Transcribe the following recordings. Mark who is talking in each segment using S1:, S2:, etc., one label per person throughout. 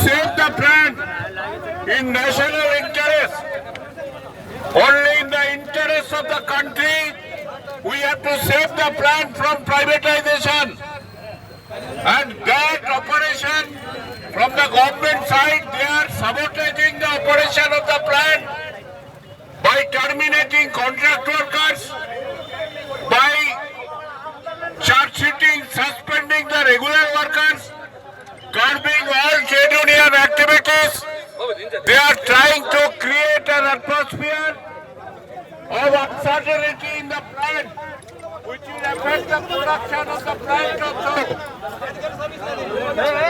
S1: save the plant in national interest, only in the interest of the country, we have to save the plant from privatization. And that operation from the government side, they are sabotaging the operation of the plant by terminating contract workers, by charge-sheeting, suspending the regular workers, curbing all trade union activities. They are trying to create an atmosphere of uncertainty in the plant, which will affect the production of the plant also.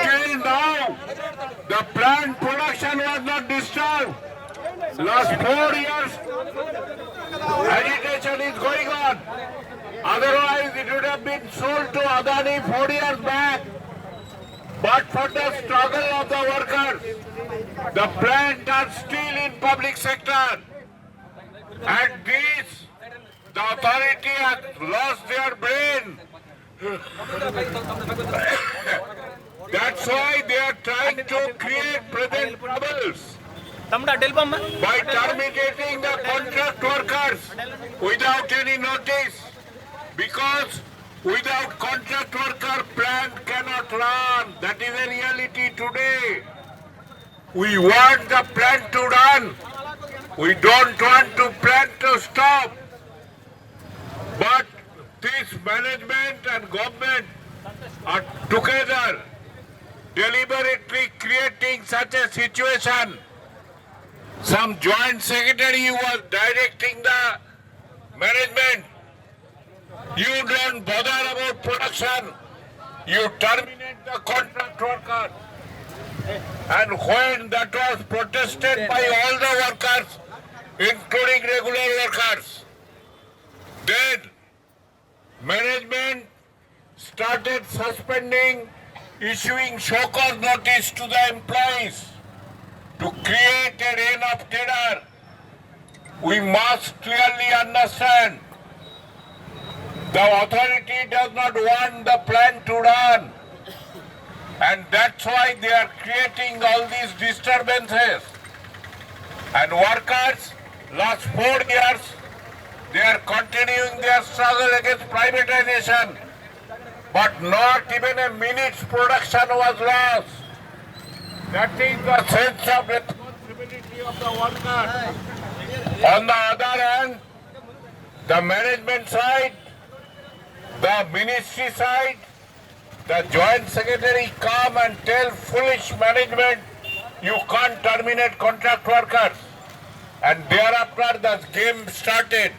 S1: Till now, the plant production was not disturbed. Last 4 years, agitation is going on. Otherwise, it would have been sold to Adani 4 years back. But for the struggle of the workers, the plant are still in public sector. And this, the authority has lost their brain. That's why they are trying to create present troubles by terminating the contract workers without any notice. Because without contract worker, plant cannot run. That is a reality today. We want the plant to run. We don't want the plant to stop. But this management and government are together deliberately creating such a situation. Some joint secretary was directing the management. You don't bother about production. You terminate the contract worker. And when that was protested by all the workers, including regular workers, then management started suspending, issuing show cause notice to the employees to create a reign of terror. We must clearly understand the authority does not want the plant to run, and that's why they are creating all these disturbances. And workers, last 4 years, they are continuing their struggle against privatization, but not even a minute's production was lost. That is the sense of responsibility of the workers. On the other hand, the management side, the ministry side, the joint secretary come and tell foolish management, you can't terminate contract workers. And thereafter the game started.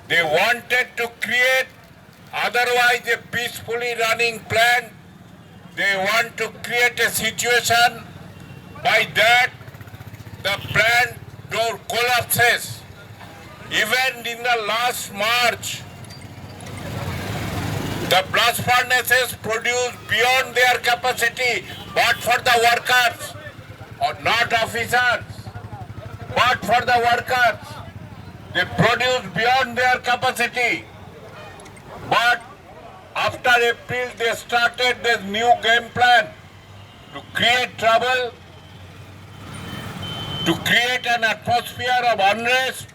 S1: They wanted to create otherwise a peacefully running plant. They want to create a situation by that the plant door collapses. Even in the last March, the blast furnaces produced beyond their capacity, but for the workers, or not officers, but for the workers. They produced beyond their capacity. But after April, they started this new game plan to create trouble, to create an atmosphere of unrest.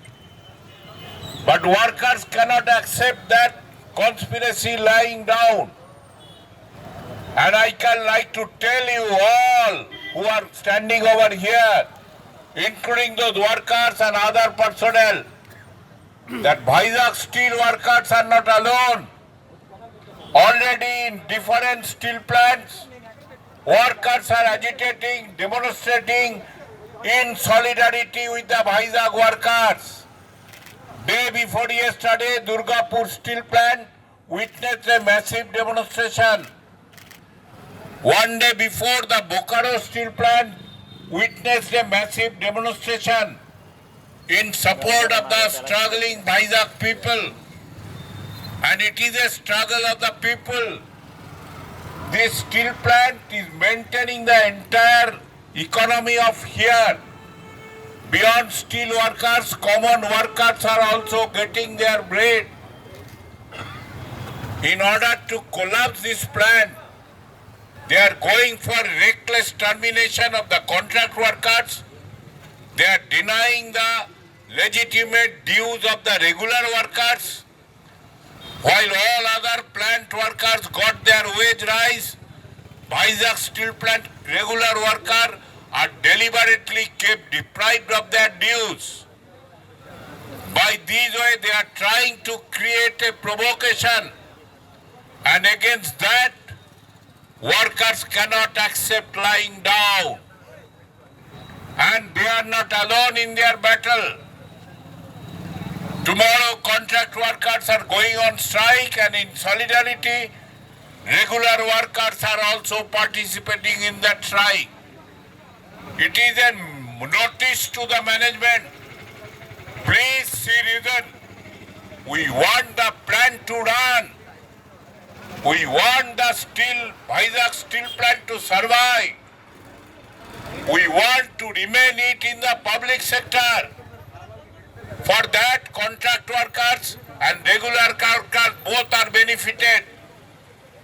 S1: But workers cannot accept that conspiracy lying down. And I can like to tell you all who are standing over here, including those workers and other personnel, that Vizag steel workers are not alone. Already in different steel plants, workers are agitating, demonstrating in solidarity with the Vizag workers. Day before yesterday, Durgapur steel plant witnessed a massive demonstration. One day before, the Bokaro steel plant witnessed a massive demonstration in support of the struggling Vizag people. And it is a struggle of the people. This steel plant is maintaining the entire economy of here. Beyond steel workers, common workers are also getting their bread. In order to collapse this plant, They are going for reckless termination of the contract workers. They are denying the legitimate dues of the regular workers. While all other plant workers got their wage rise, Vizag steel plant regular workers are deliberately kept deprived of their dues. By this way, they are trying to create a provocation, and against that, workers cannot accept lying down. And they are not alone in their battle. Tomorrow, contract workers are going on strike, and in solidarity, regular workers are also participating in that strike. It is a notice to the management. Please see reason. We want the plant to run. We want the Vizag steel plant to survive. We want to remain it in the public sector. For that, contract workers and regular workers both are benefited.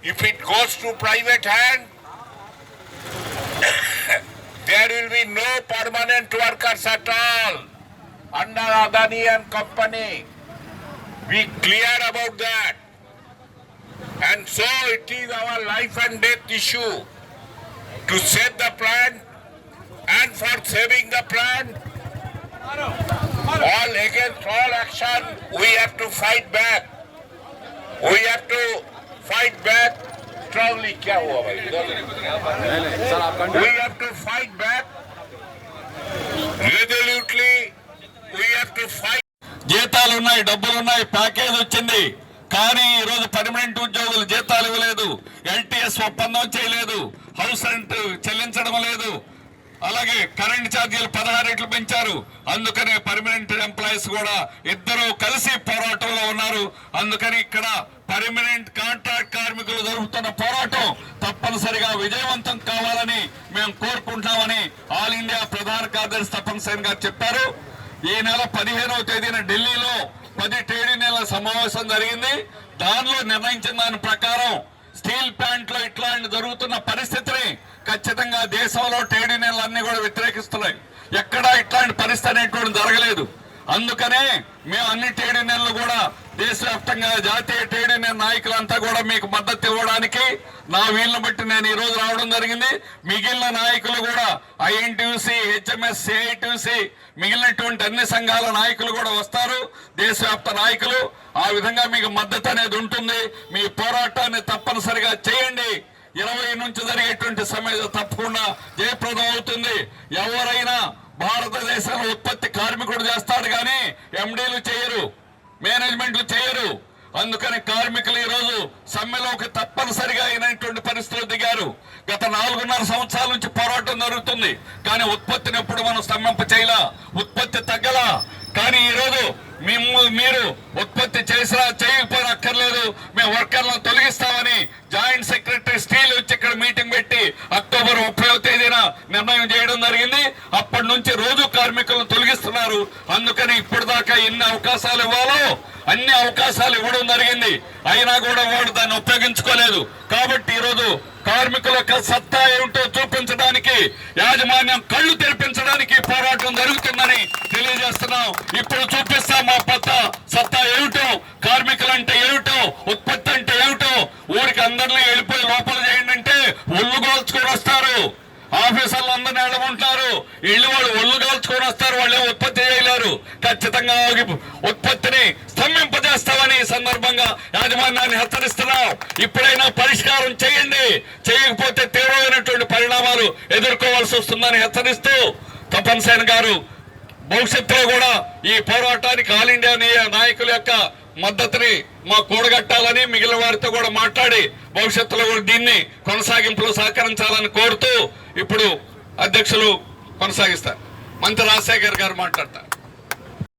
S1: If it goes to private hand, there will be no permanent workers at all under Adani and company. Be clear about that. And so it is our life and death issue to save the plant, and for saving the plant, all against all action, we have to fight back. We have to fight back strongly. क्या हुआ भाई? We have to fight back resolutely. We have to fight.
S2: జీతాలు ఉన్నాయి, డబ్బులు ఉన్నాయి, package వచ్చింది. కానీ ఈ రోజు పర్మనెంట్ ఉద్యోగులు జీతాలు ఇవ్వలేదు, ఎల్టీఎస్ ఒప్పందం చేయలేదు, హౌస్ రెంట్ చెల్లించడం లేదు, అలాగే కరెంట్ ఛార్జీలు 16 రెట్లు పెంచారు. అందుకనే పర్మనెంట్ ఎంప్లాయీస్ కూడా ఇద్దరు కలిసి పోరాటంలో ఉన్నారు. అందుకని ఇక్కడ పర్మనెంట్ కాంట్రాక్ట్ కార్మికులు జరుపుతున్న పోరాటం తప్పనిసరిగా విజయవంతం కావాలని మేము కోరుకుంటామని ఆల్ ఇండియా ప్రధాన కార్యదర్శి తపన్ సేన్ గారు చెప్పారు. ఈ నెల 15వ తేదీన ఢిల్లీలో 10 ట్రేడ్ యూనియన్ల సమావేశం జరిగింది. దానిలో నిర్ణయించిన దాని ప్రకారం స్టీల్ ప్లాంట్ లో ఇట్లాంటి జరుగుతున్న పరిస్థితిని ఖచ్చితంగా దేశంలో ట్రేడ్ యూనియన్లు అన్ని కూడా వ్యతిరేకిస్తున్నాయి. ఎక్కడా ఇట్లాంటి పరిస్థితి అనేటువంటి జరగలేదు. అందుకనే మేము అన్ని ట్రేడ్ యూనియన్లు కూడా దేశవ్యాప్తంగా జాతీయ ట్రేడ్ యూనియన్ నాయకులంతా కూడా మీకు మద్దతు ఇవ్వడానికి నా వీళ్ళని బట్టి నేను ఈ రోజు రావడం జరిగింది. మిగిలిన నాయకులు కూడా ఐఎన్టీయూసీ, హెచ్ఎంఎస్, సిఐటీయూసీ, మిగిలినటువంటి అన్ని సంఘాల నాయకులు కూడా వస్తారు, దేశవ్యాప్త నాయకులు. ఆ విధంగా మీకు మద్దతు అనేది ఉంటుంది. మీ పోరాటాన్ని తప్పనిసరిగా చేయండి. 20 నుంచి జరిగేటువంటి సమయం తప్పకుండా జయప్రదం అవుతుంది. ఎవరైనా భారతదేశంలో ఉత్పత్తి కార్మికుడు చేస్తాడు కానీ ఎండీలు చేయరు, మేనేజ్మెంట్లు చేయరు. అందుకని కార్మికులు ఈ రోజు సమ్మెలోకి తప్పనిసరిగా అయినటువంటి పరిస్థితులు దిగారు. గత 4.5 సంవత్సరాల నుంచి పోరాటం జరుగుతుంది, కానీ ఉత్పత్తిని ఎప్పుడు మనం స్తంభింప చేయలా, ఉత్పత్తి తగ్గలా. కానీ ఈ రోజు మీరు ఉత్పత్తి చేసినా చేయకపోయినా అక్కర్లేదు, మేము వర్కర్లను తొలగిస్తామని జాయింట్ సెక్రటరీ స్టీల్ వచ్చి ఇక్కడ మీటింగ్ పెట్టి అక్టోబర్ 30వ తేదీన నిర్ణయం చేయడం జరిగింది. అప్పటి నుంచి రోజు కార్మికులను తొలగిస్తున్నారు. అందుకని ఇప్పటిదాకా ఎన్ని అవకాశాలు ఇవ్వాలో అన్ని అవకాశాలు ఇవ్వడం జరిగింది. అయినా కూడా వాడు దాన్ని ఉపయోగించుకోలేదు. కాబట్టి ఈరోజు కార్మికుల యొక్క సత్తా ఏమిటో చూపించడానికి, యాజమాన్యం కళ్ళు తెరిపించడానికి పోరాటం జరుగుతుందని తెలియజేస్తున్నాం. ఇప్పుడు చూపిస్తాం మా సత్తా ఏమిటో, కార్మికులంటే ఏమిటో, ఉత్పత్తి అంటే ఏమిటో. ఊరికి అందరినీ వెళ్ళిపోయి లోపల చేయండి అంటే ఒళ్ళు కాల్చుకొని వస్తారు. ఆఫీసర్లు అందరినీ ఎడమంటారు, ఇళ్ళు వాళ్ళు ఒళ్ళు కాల్చుకొని వస్తారు, వాళ్ళే ఉత్పత్తి చేయలేరు. ఖచ్చితంగా ఉత్పత్తిని స్తంభింపజేస్తామని ఈ సందర్భంగా యాజమాన్యాన్ని హెచ్చరిస్తున్నాం. ఇప్పుడైనా పరిష్కారం చేయండి, చేయకపోతే తీవ్రమైనటువంటి పరిణామాలు ఎదుర్కోవాల్సి వస్తుందని హెచ్చరిస్తూ తపన్ సేన్ గారు భవిష్యత్తులో కూడా ఈ పోరాటానికి ఆల్ ఇండియా నాయకుల యొక్క మద్దతుని మా కూడగట్టాలని మిగిలిన వారితో కూడా మాట్లాడి భవిష్యత్తులో కూడా దీన్ని కొనసాగింపులో సహకరించాలని కోరుతూ ఇప్పుడు అధ్యక్షులు కొనసాగిస్తారు. మంత్రి రాజశేఖర్ గారు మాట్లాడతారు.